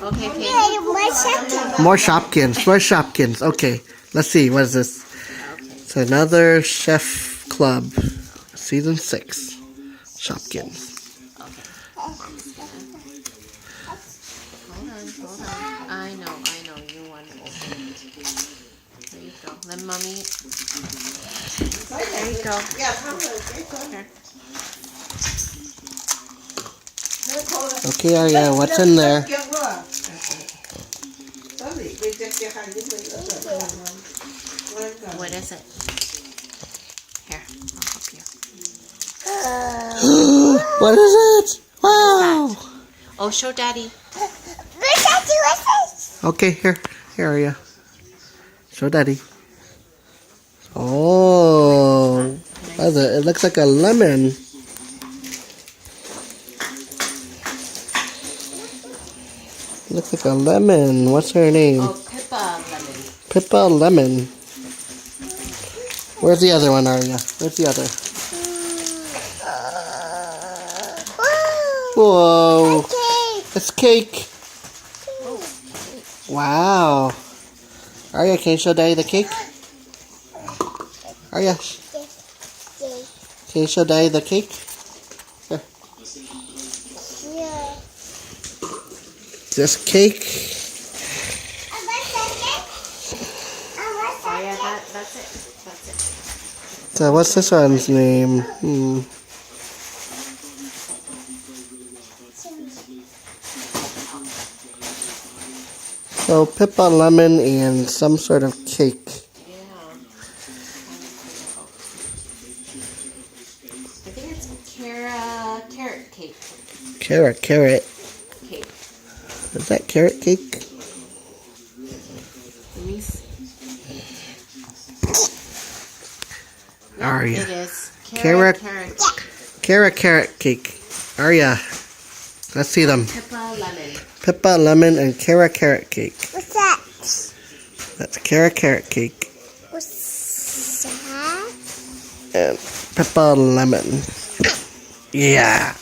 Okay, okay. More Shopkins. More Shopkins. Okay. Let's see. What is this? It's another Chef Club. Season 6. Shopkins. Hold on. I know. You want to open it. There you go. Let mommy. There you go. Here. Okay, Arya, what's in there? What is it? Here, I'll help you. What is it? Wow. Oh, show Daddy. Okay, here, Arya. Show Daddy. Oh, what is it? It looks like a lemon. Looks like a lemon. What's her name? Oh, Pippa lemon. Pippa Lemon. Where's the other one, Arya? Where's the other? Whoa. It's cake. Wow. Arya, can you show Daddy the cake? Arya. Can you show Daddy the cake? Here. This cake. Oh, yeah, that's it. So what's this one's name? So Pippa Lemon and some sort of cake. Yeah. I think it's Cara carrot cake. Carrot. Cake. Is that carrot cake? Let me see. Arya. It is Cara carrot cake. Arya. Let's see them. Pippa lemon. Pippa Lemon and Cara carrot cake. What's that? That's Cara carrot cake. What's that? And Pippa Lemon. Yeah.